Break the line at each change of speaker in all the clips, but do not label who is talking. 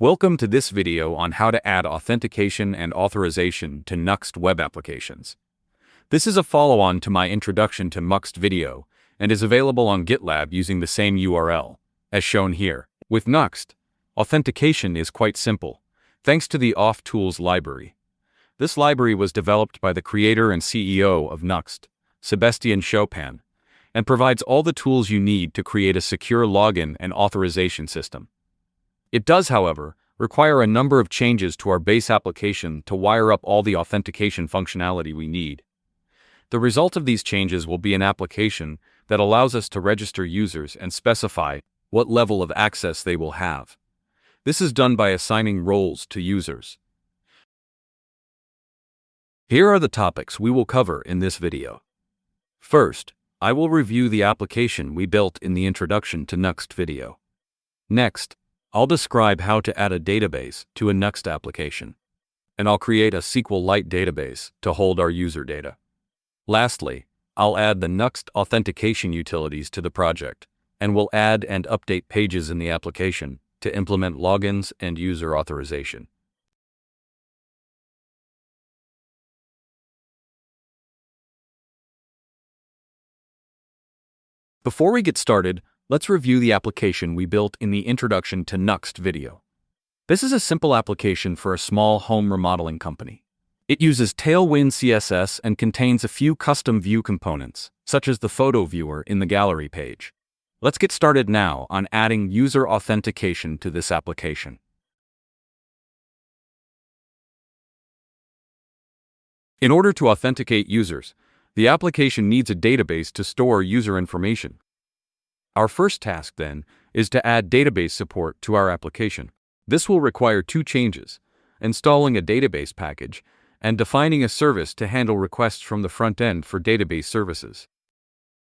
Welcome to this video on how to add authentication and authorization to Nuxt web applications. This is a follow-on to my introduction to Nuxt video and is available on GitLab using the same URL, as shown here. With Nuxt, authentication is quite simple, thanks to the Auth Tools library. This library was developed by the creator and CEO of Nuxt, Sebastian Chopin, and provides all the tools you need to create a secure login and authorization system. It does, however, require a number of changes to our base application to wire up all the authentication functionality we need. The result of these changes will be an application that allows us to register users and specify what level of access they will have. This is done by assigning roles to users. Here are the topics we will cover in this video. First, I will review the application we built in the introduction to Nuxt video. Next, I'll describe how to add a database to a Nuxt application, and I'll create a SQLite database to hold our user data. Lastly, I'll add the Nuxt authentication utilities to the project, and will add and update pages in the application to implement logins and user authorization. Before we get started, let's review the application we built in the introduction to Nuxt video. This is a simple application for a small home remodeling company. It uses Tailwind CSS and contains a few custom view components, such as the photo viewer in the gallery page. Let's get started now on adding user authentication to this application. In order to authenticate users, the application needs a database to store user information. Our first task, then, is to add database support to our application. This will require two changes: installing a database package and defining a service to handle requests from the front end for database services.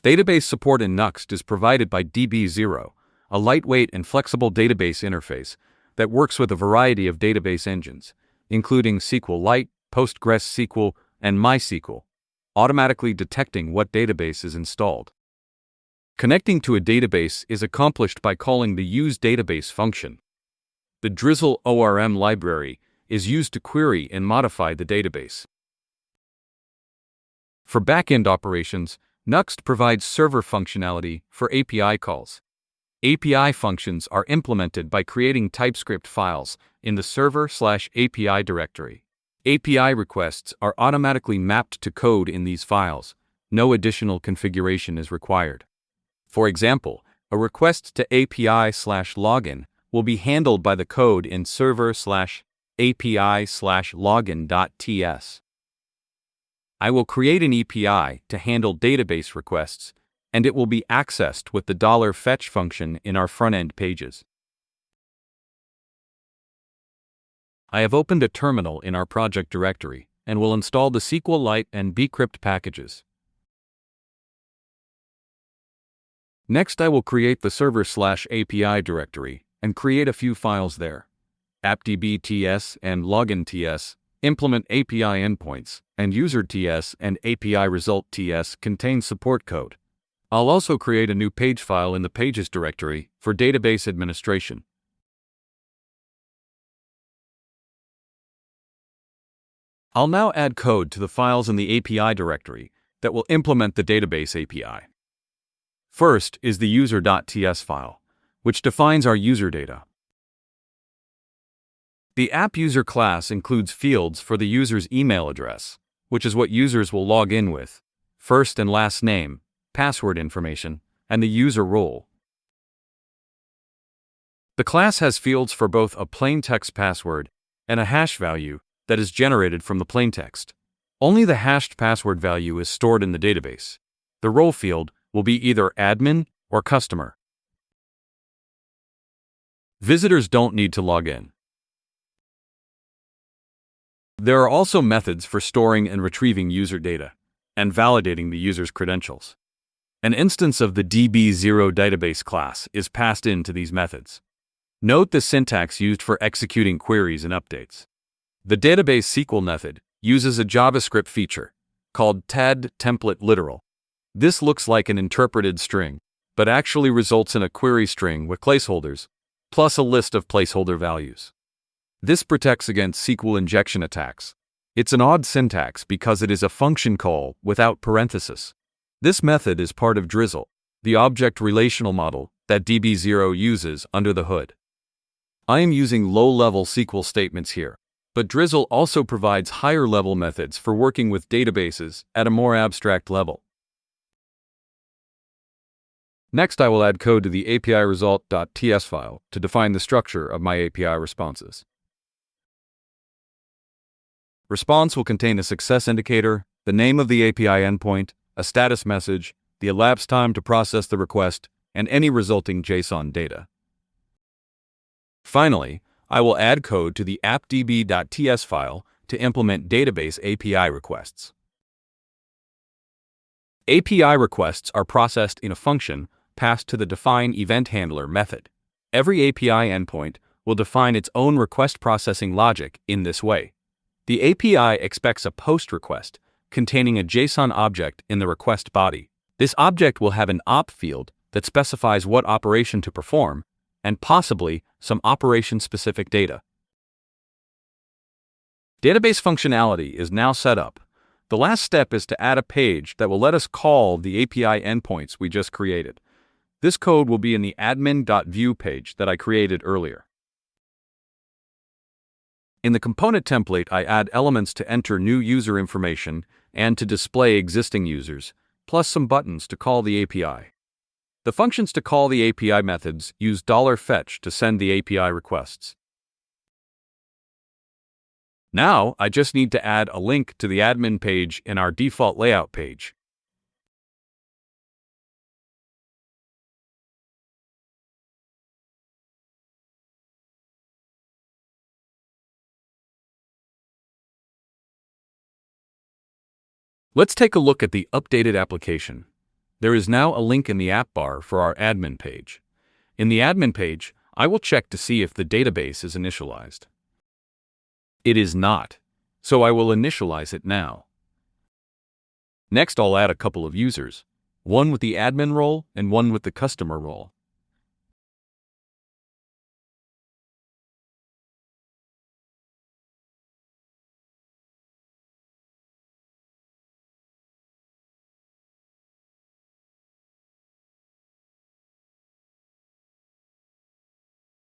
Database support in Nuxt is provided by DB0, a lightweight and flexible database interface that works with a variety of database engines, including SQLite, PostgreSQL, and MySQL, automatically detecting what database is installed. Connecting to a database is accomplished by calling the useDatabase function. The Drizzle ORM library is used to query and modify the database. For backend operations, Nuxt provides server functionality for API calls. API functions are implemented by creating TypeScript files in the server/API directory. API requests are automatically mapped to code in these files. No additional configuration is required. For example, a request to API/login will be handled by the code in server/API/login.ts. I will create an API to handle database requests, and it will be accessed with the $fetch function in our front-end pages. I have opened a terminal in our project directory and will install the SQLite and bcrypt packages. Next, I will create the server/API directory and create a few files there. appdb.ts and login.ts implement API endpoints, and user.ts and API result.ts contain support code. I'll also create a new page file in the pages directory for database administration. I'll now add code to the files in the API directory that will implement the database API. First is the user.ts file, which defines our user data. The AppUser class includes fields for the user's email address, which is what users will log in with, first and last name, password information, and the user role. The class has fields for both a plain text password and a hash value that is generated from the plain text. Only the hashed password value is stored in the database. The role field will be either admin or customer. Visitors don't need to log in. There are also methods for storing and retrieving user data and validating the user's credentials. An instance of the DB0 database class is passed into these methods. Note the syntax used for executing queries and updates. The database SQL method uses a JavaScript feature called TAD template literal. This looks like an interpreted string, but actually results in a query string with placeholders, plus a list of placeholder values. This protects against SQL injection attacks. It's an odd syntax because it is a function call without parenthesis. This method is part of Drizzle, the object relational model that DB0 uses under the hood. I am using low-level SQL statements here, but Drizzle also provides higher-level methods for working with databases at a more abstract level. Next, I will add code to the API result.ts file to define the structure of my API responses. Response will contain a success indicator, the name of the API endpoint, a status message, the elapsed time to process the request, and any resulting JSON data. Finally, I will add code to the appdb.ts file to implement database API requests. API requests are processed in a function passed to the define event handler method. Every API endpoint will define its own request processing logic in this way. The API expects a POST request containing a JSON object in the request body. This object will have an op field that specifies what operation to perform and possibly some operation-specific data. Database functionality is now set up. The last step is to add a page that will let us call the API endpoints we just created. This code will be in the admin.view page that I created earlier. In the component template, I add elements to enter new user information and to display existing users, plus some buttons to call the API. The functions to call the API methods use $fetch to send the API requests. Now, I just need to add a link to the admin page in our default layout page. Let's take a look at the updated application. There is now a link in the app bar for our admin page. In the admin page, I will check to see if the database is initialized. It is not, so I will initialize it now. Next, I'll add a couple of users, one with the admin role and one with the customer role.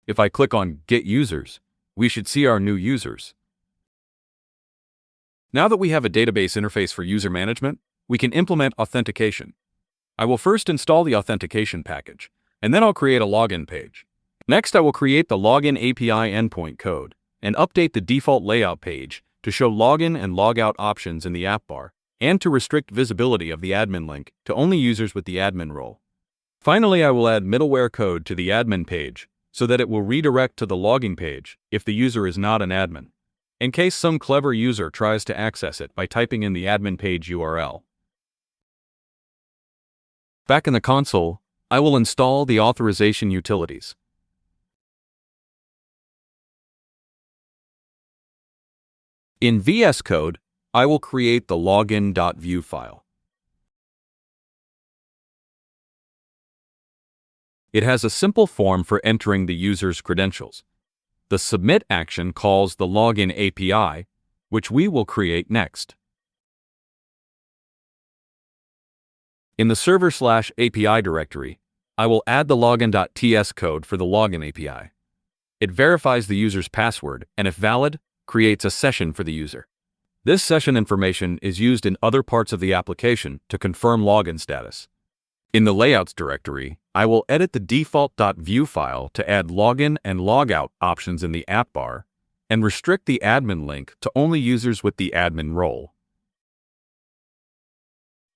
If I click on Get Users, we should see our new users. Now that we have a database interface for user management, we can implement authentication. I will first install the authentication package, and then I'll create a login page. Next, I will create the login API endpoint code and update the default layout page to show login and logout options in the app bar and to restrict visibility of the admin link to only users with the admin role. Finally, I will add middleware code to the admin page so that it will redirect to the login page if the user is not an admin, in case some clever user tries to access it by typing in the admin page URL. Back in the console, I will install the authorization utilities. In VS Code, I will create the login.view file. It has a simple form for entering the user's credentials. The submit action calls the login API, which we will create next. In the server/API directory, I will add the login.ts code for the login API. It verifies the user's password and, if valid, creates a session for the user. This session information is used in other parts of the application to confirm login status. In the Layouts directory, I will edit the default.view file to add login and logout options in the app bar and restrict the admin link to only users with the admin role.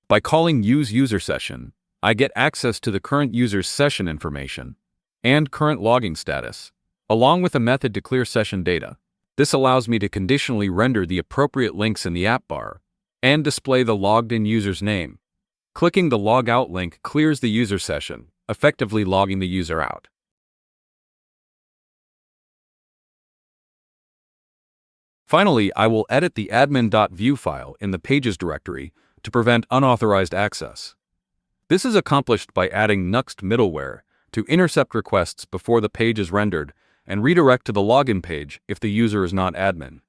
By calling useUserSession, I get access to the current user's session information and current logging status, along with a method to clear session data. This allows me to conditionally render the appropriate links in the app bar and display the logged-in user's name. Clicking the logout link clears the user session, effectively logging the user out. Finally, I will edit the admin.view file in the Pages directory to prevent unauthorized access. This is accomplished by adding Nuxt middleware to intercept requests before the page is rendered and redirect to the login page if the user is not admin.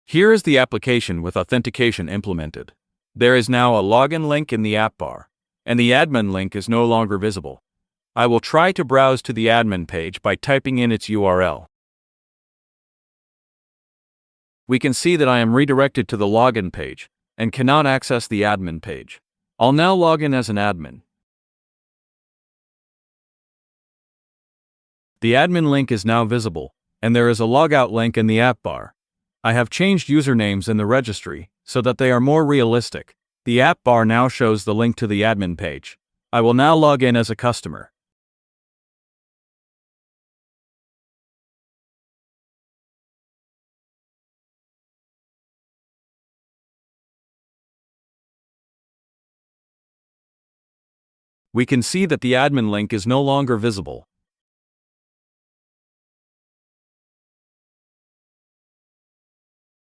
Here is the application with authentication implemented. There is now a login link in the app bar, and the admin link is no longer visible. I will try to browse to the admin page by typing in its URL. We can see that I am redirected to the login page and cannot access the admin page. I'll now log in as an admin. The admin link is now visible, and there is a logout link in the app bar. I have changed usernames in the registry so that they are more realistic. The app bar now shows the link to the admin page. I will now log in as a customer. We can see that the admin link is no longer visible.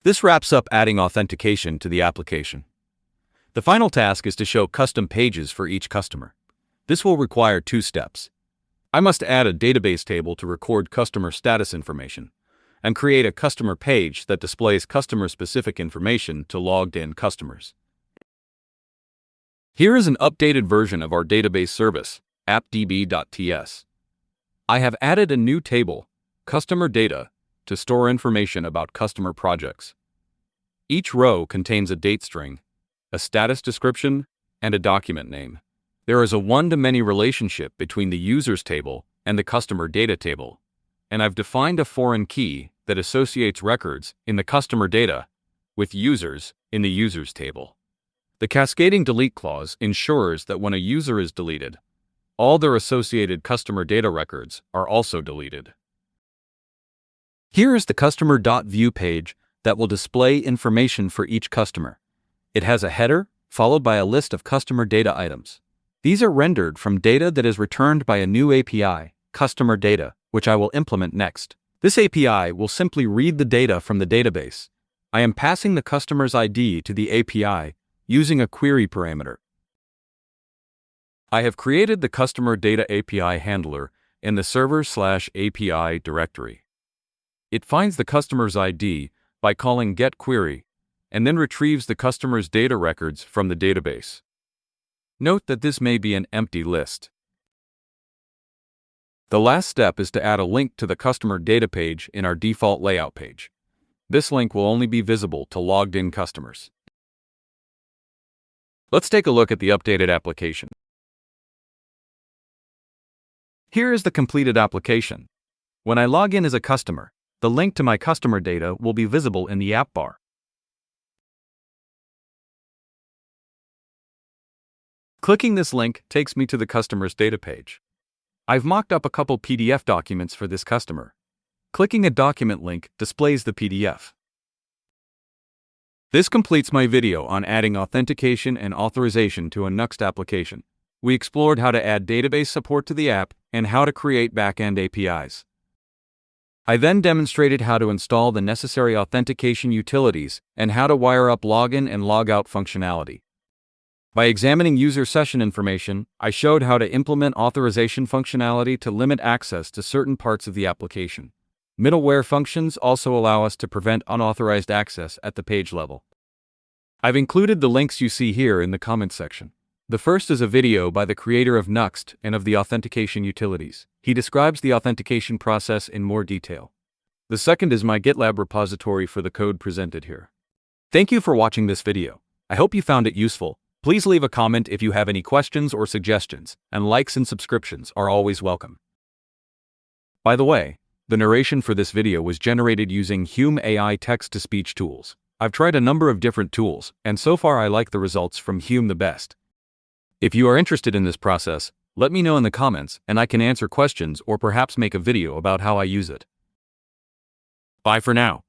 This wraps up adding authentication to the application. The final task is to show custom pages for each customer. This will require 2 steps. I must add a database table to record customer status information, and create a customer page that displays customer-specific information to logged-in customers. Here is an updated version of our database service, appdb.ts. I have added a new table, Customer Data, to store information about customer projects. Each row contains a date string, a status description, and a document name. There is a one-to-many relationship between the users table and the customer data table, and I've defined a foreign key that associates records in the customer data with users in the users table. The cascading delete clause ensures that when a user is deleted, all their associated customer data records are also deleted. Here is the customer.view page that will display information for each customer. It has a header followed by a list of customer data items. These are rendered from data that is returned by a new API, Customer Data, which I will implement next. This API will simply read the data from the database. I am passing the customer's ID to the API using a query parameter. I have created the Customer Data API handler in the server/API directory. It finds the customer's ID by calling getQuery and then retrieves the customer's data records from the database. Note that this may be an empty list. The last step is to add a link to the customer data page in our default layout page. This link will only be visible to logged-in customers. Let's take a look at the updated application. Here is the completed application. When I log in as a customer, the link to my customer data will be visible in the app bar. Clicking this link takes me to the customer's data page. I've mocked up a couple PDF documents for this customer. Clicking a document link displays the PDF. This completes my video on adding authentication and authorization to a Nuxt application. We explored how to add database support to the app and how to create backend APIs. I then demonstrated how to install the necessary authentication utilities and how to wire up login and logout functionality. By examining user session information, I showed how to implement authorization functionality to limit access to certain parts of the application. Middleware functions also allow us to prevent unauthorized access at the page level. I've included the links you see here in the comments section. The first is a video by the creator of Nuxt and of the authentication utilities. He describes the authentication process in more detail. The second is my GitLab repository for the code presented here. Thank you for watching this video. I hope you found it useful. Please leave a comment if you have any questions or suggestions, and likes and subscriptions are always welcome. By the way, the narration for this video was generated using Hume AI text-to-speech tools. I've tried a number of different tools, and so far I like the results from Hume the best. If you are interested in this process, let me know in the comments and I can answer questions or perhaps make a video about how I use it. Bye for now.